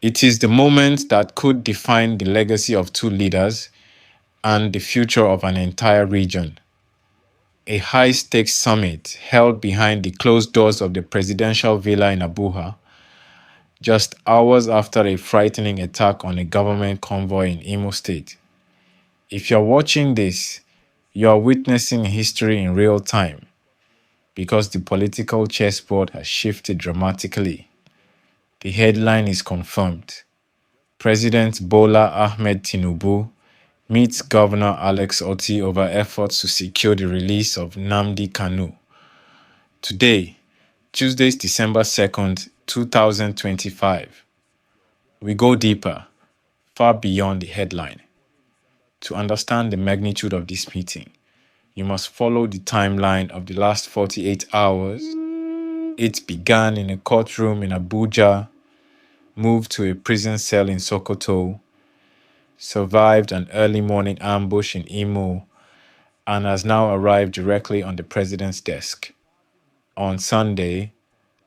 It is the moment that could define the legacy of two leaders and the future of an entire region. A high-stakes summit held behind the closed doors of the presidential villa in Abuja, just hours after a frightening attack on a government convoy in Imo State. If you're watching this, you are witnessing history in real time because the political chessboard has shifted dramatically. The headline is confirmed. President Bola Ahmed Tinubu meets Governor Alex Otti over efforts to secure the release of Nnamdi Kanu. Today, Tuesday, December 2nd, 2025, we go deeper, far beyond the headline. To understand the magnitude of this meeting, you must follow the timeline of the last 48 hours. It began in a courtroom in Abuja, moved to a prison cell in Sokoto, survived an early morning ambush in Imo, and has now arrived directly on the president's desk. On Sunday,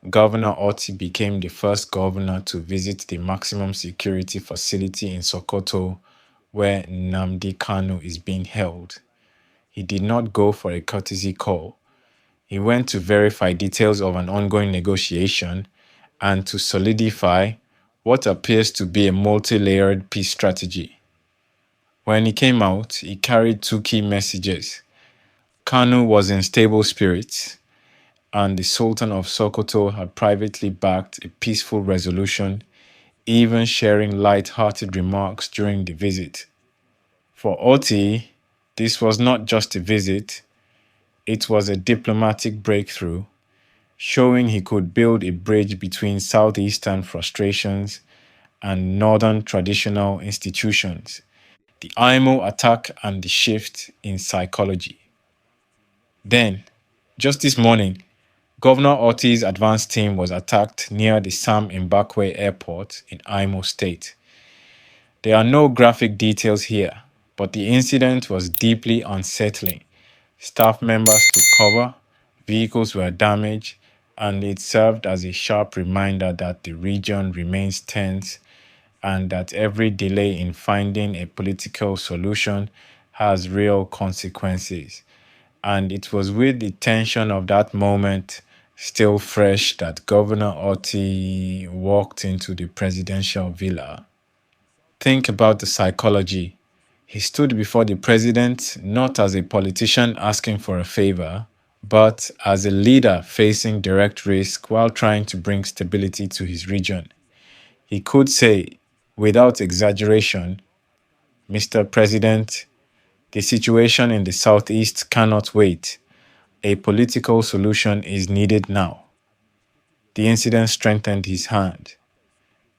Governor Otti became the first governor to visit the maximum security facility in Sokoto, where Nnamdi Kanu is being held. He did not go for a courtesy call. He went to verify details of an ongoing negotiation and to solidify what appears to be a multi-layered peace strategy. When he came out, he carried two key messages. Kanu was in stable spirits, and the Sultan of Sokoto had privately backed a peaceful resolution, even sharing light-hearted remarks during the visit. For Otti, this was not just a visit, it was a diplomatic breakthrough, showing he could build a bridge between southeastern frustrations and northern traditional institutions, the IMO attack and the shift in psychology. Then, just this morning, Governor Otti's advance team was attacked near the Sam Mbakwe Airport in Imo State. There are no graphic details here, but the incident was deeply unsettling. Staff members took cover, vehicles were damaged, and it served as a sharp reminder that the region remains tense and that every delay in finding a political solution has real consequences. And it was with the tension of that moment still fresh that Governor Otti walked into the presidential villa. Think about the psychology. He stood before the president not as a politician asking for a favor, but as a leader facing direct risk while trying to bring stability to his region. He could say, without exaggeration, Mr. President, the situation in the southeast cannot wait. A political solution is needed now. The incident strengthened his hand.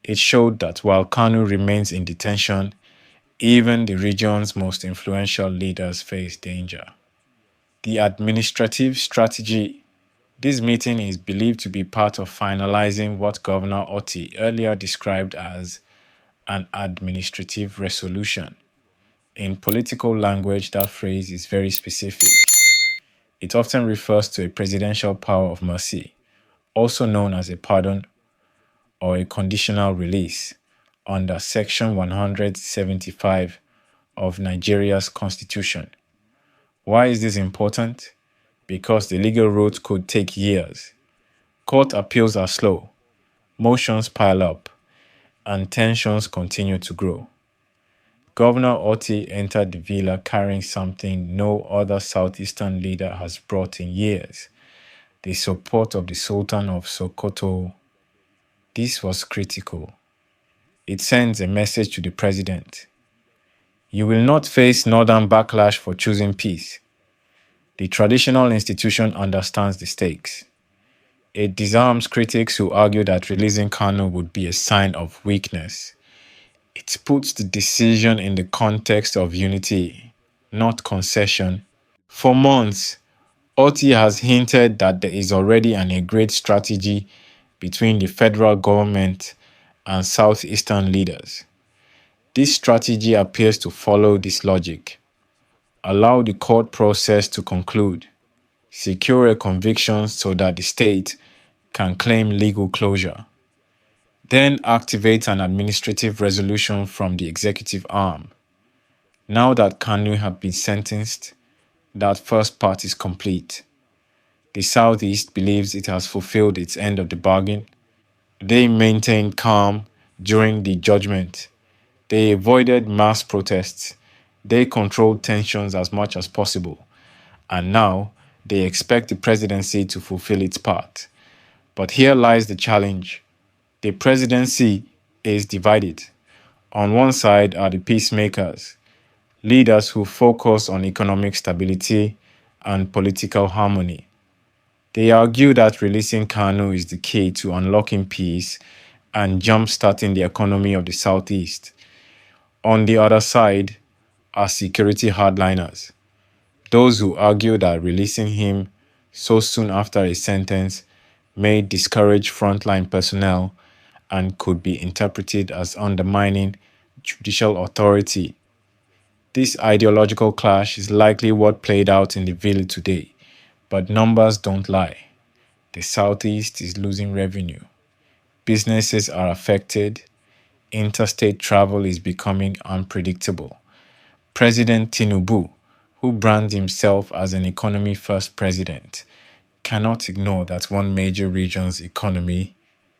It showed that while Kanu remains in detention, even the region's most influential leaders face danger. The administrative strategy. This meeting is believed to be part of finalizing what Governor Otti earlier described as an administrative resolution. In political language, that phrase is very specific. It often refers to a presidential power of mercy, also known as a pardon or a conditional release under Section 175 of Nigeria's constitution. Why is this important? Because the legal route could take years. Court appeals are slow, motions pile up, and tensions continue to grow. Governor Otti entered the villa carrying something no other southeastern leader has brought in years: the support of the Sultan of Sokoto. This was critical. It sends a message to the president. You will not face northern backlash for choosing peace. The traditional institution understands the stakes. It disarms critics who argue that releasing Kanu would be a sign of weakness. It puts the decision in the context of unity, not concession. For months, Otti has hinted that there is already an agreed strategy between the federal government and southeastern leaders. This strategy appears to follow this logic. Allow the court process to conclude. Secure a conviction so that the state can claim legal closure. then activate an administrative resolution from the executive arm. Now that Kanu had been sentenced, that first part is complete. The Southeast believes it has fulfilled its end of the bargain. They maintained calm during the judgment. They avoided mass protests. They controlled tensions as much as possible. And now they expect the presidency to fulfill its part. But here lies the challenge. The presidency is divided. On one side are the peacemakers, leaders who focus on economic stability and political harmony. They argue that releasing Kanu is the key to unlocking peace and jump-starting the economy of the Southeast. On the other side are security hardliners, those who argue that releasing him so soon after a sentence may discourage frontline personnel and could be interpreted as undermining judicial authority. This ideological clash is likely what played out in the village today, but numbers don't lie. The Southeast is losing revenue. Businesses are affected. Interstate travel is becoming unpredictable. President Tinubu, who brands himself as an economy-first president, cannot ignore that one major region's economy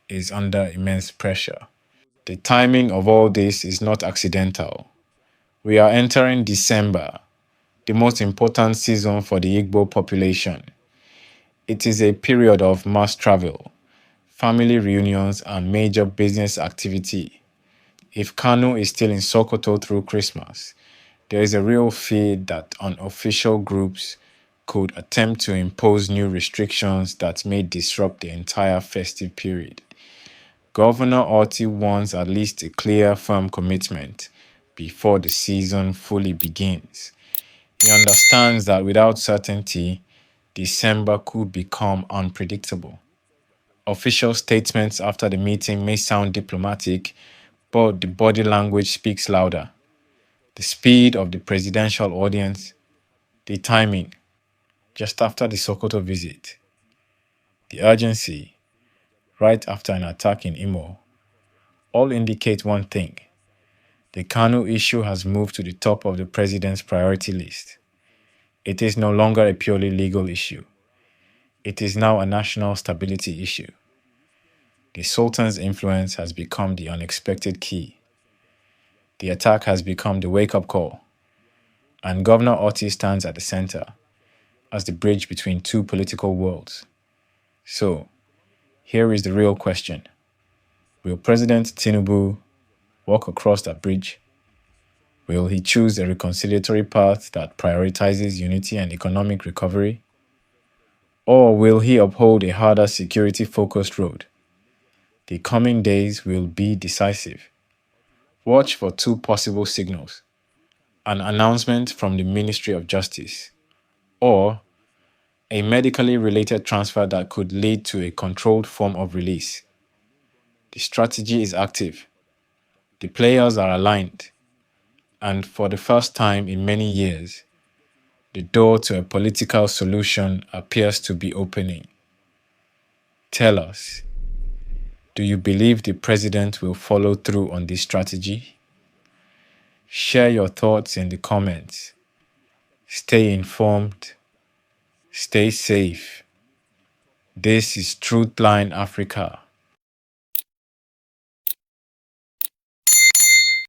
is under immense pressure. The timing of all this is not accidental. We are entering December, the most important season for the Igbo population. It is a period of mass travel, family reunions, and major business activity. If Kanu is still in Sokoto through Christmas, there is a real fear that unofficial groups could attempt to impose new restrictions that may disrupt the entire festive period. Governor Otti wants at least a clear, firm commitment before the season fully begins. He understands that without certainty, December could become unpredictable. Official statements after the meeting may sound diplomatic, but the body language speaks louder. The speed of the presidential audience, the timing, just after the Sokoto visit, the urgency, right after an attack in Imo, all indicate one thing. The Kanu issue has moved to the top of the president's priority list. It is no longer a purely legal issue. It is now a national stability issue. The Sultan's influence has become the unexpected key. The attack has become the wake-up call, and Governor Otti stands at the center as the bridge between two political worlds. So, here is the real question. Will President Tinubu walk across that bridge? Will he choose a reconciliatory path that prioritizes unity and economic recovery? Or will he uphold a harder security-focused road? The coming days will be decisive. Watch for two possible signals: an announcement from the Ministry of Justice, or a medically related transfer that could lead to a controlled form of release. The strategy is active. The players are aligned. And for the first time in many years, the door to a political solution appears to be opening. Tell us, do you believe the president will follow through on this strategy? Share your thoughts in the comments. Stay informed. Stay safe. This is Truthline Africa.